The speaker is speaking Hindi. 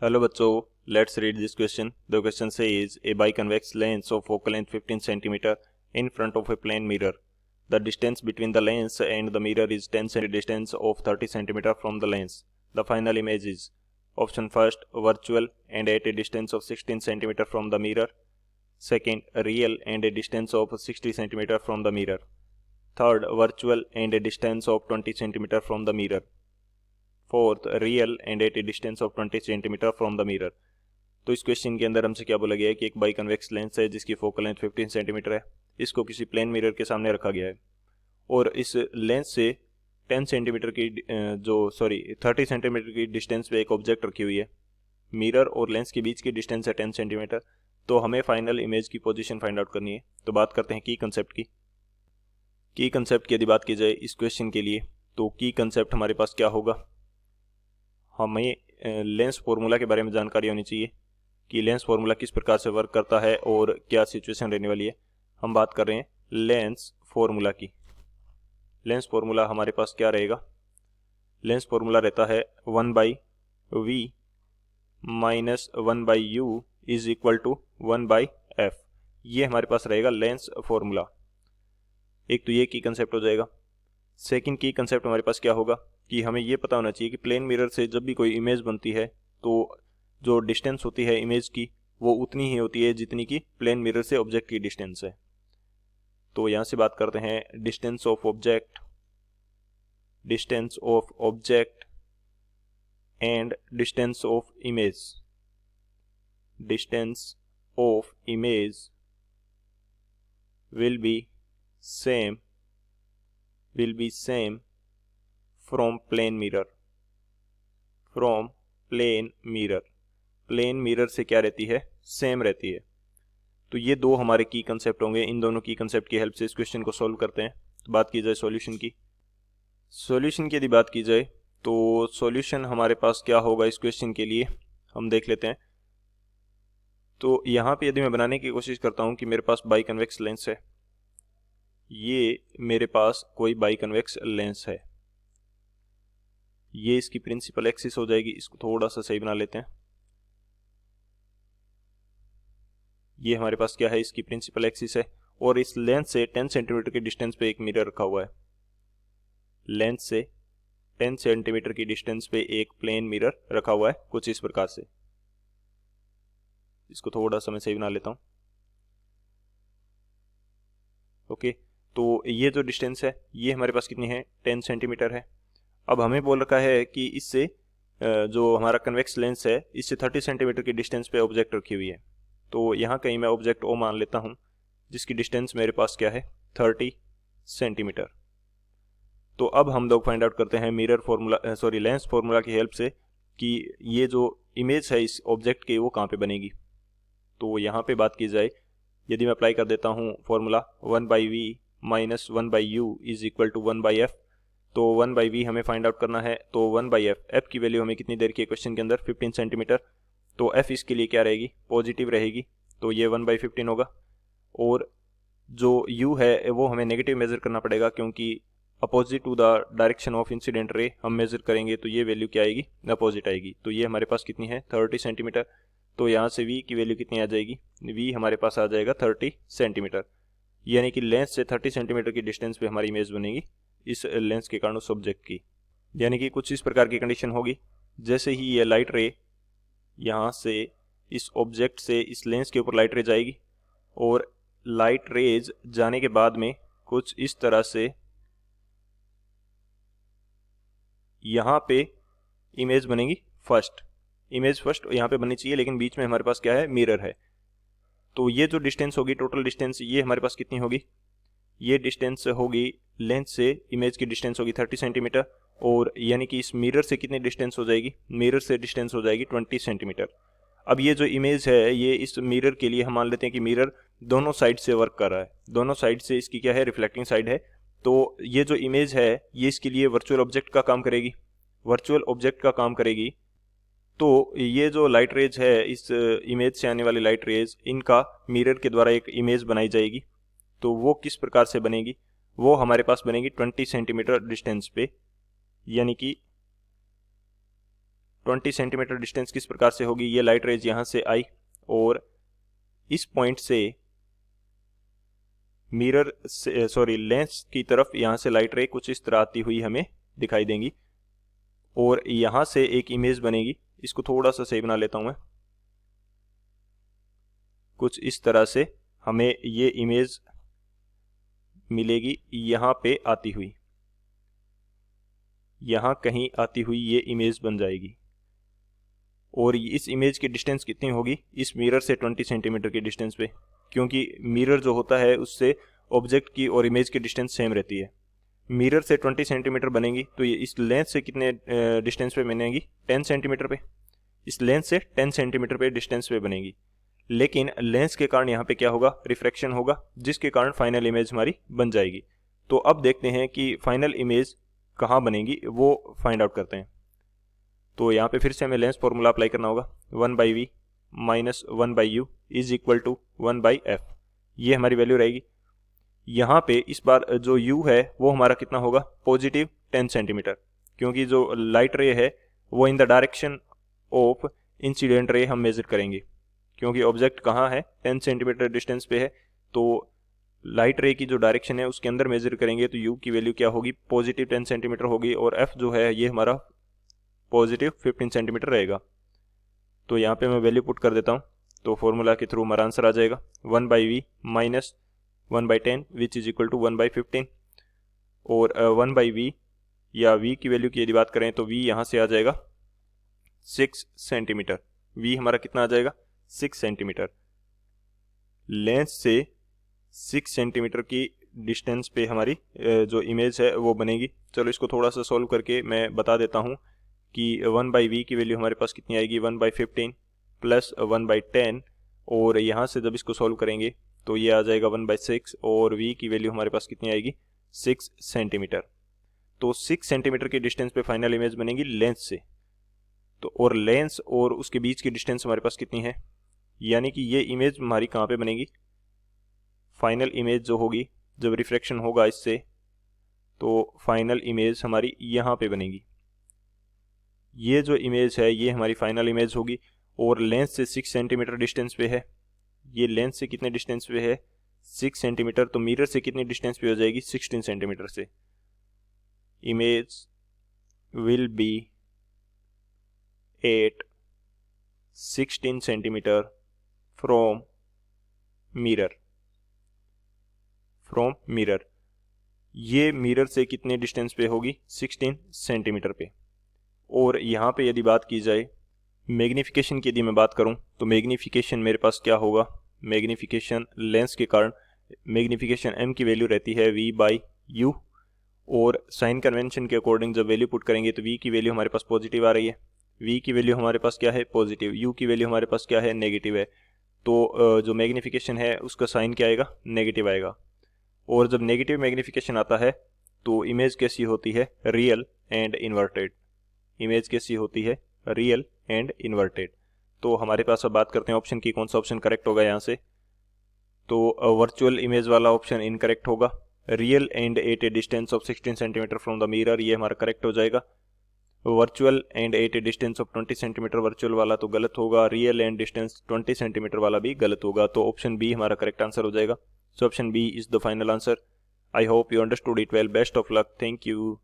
Hello बच्चों, let's read this question. The question says a biconvex lens of focal length 15 cm in front of a plane mirror. The distance between the lens and the mirror is 10 cm distance of 30 cm from the lens. The final image is option first virtual and at a distance of 16 cm from the mirror. Second real and a distance of 60 cm from the mirror. Third virtual and a distance of 20 cm from the mirror. Fourth real and at a distance of 20 centimetre from the mirror. तो इस क्वेश्चन के अंदर हमसे क्या बोला गया है कि एक बाई कन्वेक्स लेंस है जिसकी फोकल लेंथ 15 सेंटीमीटर है, इसको किसी प्लेन मिरर के सामने रखा गया है और इस लेंस से 10 सेंटीमीटर की 30 सेंटीमीटर की डिस्टेंस पे एक ऑब्जेक्ट रखी हुई है। मिरर और लेंस के बीच की डिस्टेंस है 10 सेंटीमीटर। तो हमें फाइनल इमेज की पोजीशन फाइंड आउट करनी है। तो बात करते हैं की कंसेप्ट की। की कंसेप्ट की यदि बात की जाए इस क्वेश्चन के लिए तो की कंसेप्ट हमारे पास क्या होगा, हमें लेंस फार्मूला के बारे में जानकारी होनी चाहिए कि लेंस फार्मूला किस प्रकार से वर्क करता है और क्या सिचुएशन रहने वाली है। हम बात कर रहे हैं लेंस फार्मूला की। लेंस फार्मूला हमारे पास क्या रहेगा, लेंस फार्मूला रहता है 1/v minus 1/u is equal to 1/f। ये हमारे पास रहेगा लेंस फार्मूला। एक तो ये की कंसेप्ट हो जाएगा। सेकंड की कंसेप्ट हमारे पास क्या होगा कि हमें ये पता होना चाहिए कि प्लेन मिरर से जब भी कोई इमेज बनती है तो जो डिस्टेंस होती है इमेज की वो उतनी ही होती है जितनी की प्लेन मिरर से ऑब्जेक्ट की डिस्टेंस है। तो यहाँ से बात करते हैं distance of object and distance of image. Distance of image will be same from plane mirror। Plane mirror से क्या रहती है, सेम रहती है। तो ये दो हमारे की कंसेप्ट होंगे। इन दोनों की कंसेप्ट की हेल्प से इस क्वेश्चन को सॉल्व करते हैं। तो बात की जाए सॉल्यूशन की। सॉल्यूशन की यदि बात की जाए तो सॉल्यूशन हमारे पास क्या होगा इस क्वेश्चन के लिए हम देख लेते हैं। तो यहाँ पे यदि मैं बनाने की कोशिश करता हूँ कि मेरे पास बाई कन्वेक्स लेंस है, ये मेरे पास कोई बाई कन्वेक्स लेंस है, ये इसकी प्रिंसिपल एक्सिस हो जाएगी। इसको थोड़ा सा सही बना लेते हैं। ये हमारे पास क्या है, इसकी प्रिंसिपल एक्सिस है और इस लेंस से 10 सेंटीमीटर की डिस्टेंस पे एक मिरर रखा हुआ है। लेंस से 10 सेंटीमीटर की डिस्टेंस पे एक प्लेन मिरर रखा हुआ है कुछ इस प्रकार से। इसको थोड़ा सा मैं सही बना लेता हूं। ओके, तो ये जो डिस्टेंस है ये हमारे पास कितनी है, 10 सेंटीमीटर है। अब हमें बोल रखा है कि इससे जो हमारा कन्वेक्स लेंस है इससे 30 सेंटीमीटर की डिस्टेंस पे ऑब्जेक्ट रखी हुई है। तो यहाँ कहीं मैं ऑब्जेक्ट ओ मान लेता हूँ जिसकी डिस्टेंस मेरे पास क्या है, 30 सेंटीमीटर। तो अब हम लोग फाइंड आउट करते हैं लेंस फार्मूला की हेल्प से कि ये जो इमेज है इस ऑब्जेक्ट की वो कहाँ पे बनेगी। तो यहाँ पे बात की जाए यदि मैं अप्लाई कर देता हूँ formula 1/v minus 1/u is equal to 1/f। तो 1/v हमें फाइंड आउट करना है, तो 1/f, f की वैल्यू हमें कितनी देर की क्वेश्चन के अंदर 15 सेंटीमीटर। तो f इसके लिए क्या रहेगी, पॉजिटिव रहेगी, तो ये 1/15 होगा। और जो u है वो हमें नेगेटिव मेजर करना पड़ेगा क्योंकि opposite to the direction of incident ray हम मेजर करेंगे तो ये वैल्यू क्या आएगी, अपोजिट आएगी। तो ये हमारे पास कितनी है, 30 सेंटीमीटर। तो यहाँ से v की वैल्यू कितनी आ जाएगी, v हमारे पास आ जाएगा 30 सेंटीमीटर। यानी कि लेंस से 30 सेंटीमीटर की डिस्टेंस पे हमारी इमेज बनेगी इस लेंस के कारण उस ऑब्जेक्ट की। यानी कि कुछ इस प्रकार की कंडीशन होगी, जैसे ही ये लाइट रे यहाँ से इस ऑब्जेक्ट से इस लेंस के ऊपर लाइट रे जाएगी और लाइट रेज जाने के बाद में कुछ इस तरह से यहाँ पे इमेज बनेगी फर्स्ट। इमेज फर्स्ट यहाँ पे बननी चाहिए, लेकिन बीच में हमारे पास क्या है, मिरर है। तो ये जो डिस्टेंस होगी, टोटल डिस्टेंस, ये हमारे पास कितनी होगी, ये डिस्टेंस होगी लेंस से इमेज की डिस्टेंस होगी 30 सेंटीमीटर। और यानी कि इस मिरर से कितनी डिस्टेंस हो जाएगी, मिरर से डिस्टेंस हो जाएगी 20 सेंटीमीटर। अब ये जो इमेज है ये इस मिरर के लिए हम मान लेते हैं कि मिरर दोनों साइड से वर्क कर रहा है, दोनों साइड से इसकी क्या है, रिफ्लेक्टिंग साइड है। तो ये जो इमेज है ये इसके लिए वर्चुअल ऑब्जेक्ट का काम करेगी, वर्चुअल ऑब्जेक्ट का काम करेगी। तो ये जो लाइट रेज है, इस इमेज से आने वाली लाइट रेज, इनका मिरर के द्वारा एक इमेज बनाई जाएगी। तो वो किस प्रकार से बनेगी, वो हमारे पास बनेगी 20 सेंटीमीटर डिस्टेंस पे, यानी कि 20 सेंटीमीटर डिस्टेंस किस प्रकार से होगी, ये लाइट रेज यहाँ से आई और इस पॉइंट से मिरर से लेंस की तरफ यहाँ से लाइट रे कुछ इस तरह आती हुई हमें दिखाई देंगी और यहाँ से एक इमेज बनेगी। इसको थोड़ा सा सही बना लेता हूँ मैं। कुछ इस तरह से हमें ये इमेज मिलेगी, यहाँ पे आती हुई, यहाँ कहीं आती हुई ये इमेज बन जाएगी। और इस इमेज की डिस्टेंस कितनी होगी, इस मिरर से 20 सेंटीमीटर के डिस्टेंस पे, क्योंकि मिरर जो होता है उससे ऑब्जेक्ट की और इमेज की डिस्टेंस सेम रहती है। मिरर से 20 सेंटीमीटर बनेगी तो ये इस लेंस से कितने डिस्टेंस पे बनेगी, 10 सेंटीमीटर पे। इस लेंस से 10 सेंटीमीटर पे डिस्टेंस पे बनेगी। लेकिन लेंस के कारण यहाँ पे क्या होगा, रिफ्रैक्शन होगा, जिसके कारण फाइनल इमेज हमारी बन जाएगी। तो अब देखते हैं कि फाइनल इमेज कहाँ बनेगी, वो फाइंड आउट करते हैं। तो यहाँ पे फिर से हमें लेंस फॉर्मूला अप्लाई करना होगा, 1/v minus 1/u is equal to 1/f। ये हमारी वैल्यू रहेगी। यहाँ पे इस बार जो u है वो हमारा कितना होगा, पॉजिटिव 10 सेंटीमीटर, क्योंकि जो लाइट रे है वो in the direction of incident ray हम मेजर करेंगे, क्योंकि ऑब्जेक्ट कहाँ है, 10 सेंटीमीटर डिस्टेंस पे है। तो लाइट रे की जो डायरेक्शन है उसके अंदर मेजर करेंगे तो u की वैल्यू क्या होगी, पॉजिटिव 10 सेंटीमीटर होगी और f जो है ये हमारा पॉजिटिव 15 सेंटीमीटर रहेगा। तो यहाँ पे मैं वैल्यू पुट कर देता हूँ। तो फॉर्मूला के थ्रू हमारा आंसर आ जाएगा 1/v minus 1/10 which is equal to 1/15 और 1/v या v की वैल्यू की यदि बात करें तो v यहाँ से आ जाएगा 6 सेंटीमीटर। v हमारा कितना आ जाएगा, 6 सेंटीमीटर। लेंस से 6 सेंटीमीटर की डिस्टेंस पे हमारी जो इमेज है वो बनेगी। चलो इसको थोड़ा सा सॉल्व करके मैं बता देता हूँ कि 1/v की वैल्यू हमारे पास कितनी आएगी, 1/15 प्लस 1/10 और यहाँ से जब इसको सॉल्व करेंगे तो ये आ जाएगा 1/6 और v की वैल्यू हमारे पास कितनी आएगी, 6 सेंटीमीटर। तो 6 सेंटीमीटर की डिस्टेंस पे फाइनल इमेज बनेगी लेंस से। तो और लेंस और उसके बीच की डिस्टेंस हमारे पास कितनी है, यानी कि ये इमेज हमारी कहाँ पे बनेगी, फाइनल इमेज जो होगी जब रिफ्रैक्शन होगा इससे, तो फाइनल इमेज हमारी यहाँ पे बनेगी। ये जो इमेज है ये हमारी फाइनल इमेज होगी और लेंस से 6 सेंटीमीटर डिस्टेंस पे है। ये लेंस से कितने डिस्टेंस पे है, 6 सेंटीमीटर। तो मिरर से कितनी डिस्टेंस पे हो जाएगी, 16 सेंटीमीटर से। Image will be at 16 centimetre from mirror. ये मिरर से कितने डिस्टेंस पे होगी, 16 सेंटीमीटर पे। और यहाँ पे यदि बात की जाए मैग्नीफिकेशन की, यदि मैं बात करूँ तो मैग्नीफिकेशन मेरे पास क्या होगा, मैग्नीफिकेशन लेंस के कारण मैग्नीफिकेशन m की वैल्यू रहती है v/u और साइन कन्वेंशन के अकॉर्डिंग जब वैल्यू पुट करेंगे तो v की वैल्यू हमारे पास पॉजिटिव आ रही है, v की वैल्यू हमारे पास क्या है, पॉजिटिव, u की वैल्यू हमारे पास क्या है, नेगेटिव है। तो जो मैग्नीफिकेशन है उसका साइन क्या आएगा, नेगेटिव आएगा। और जब नेगेटिव मैग्नीफिकेशन आता है तो इमेज कैसी होती है, रियल एंड इन्वर्टेड। इमेज कैसी होती है, रियल एंड इन्वर्टेड। तो हमारे पास अब बात करते हैं ऑप्शन की, कौन सा ऑप्शन करेक्ट होगा यहाँ से। तो वर्चुअल इमेज वाला ऑप्शन इनकरेक्ट होगा। Real and at a distance of 16 centimetre from the mirror, ये हमारा करेक्ट हो जाएगा। Virtual and at a distance of 20 centimetre virtual वाला तो गलत होगा। रियल एंड डिस्टेंस 20 सेंटीमीटर वाला भी गलत होगा। तो ऑप्शन बी हमारा करेक्ट आंसर हो जाएगा। So option B is the final answer. I hope you understood it well. Best of luck. Thank you.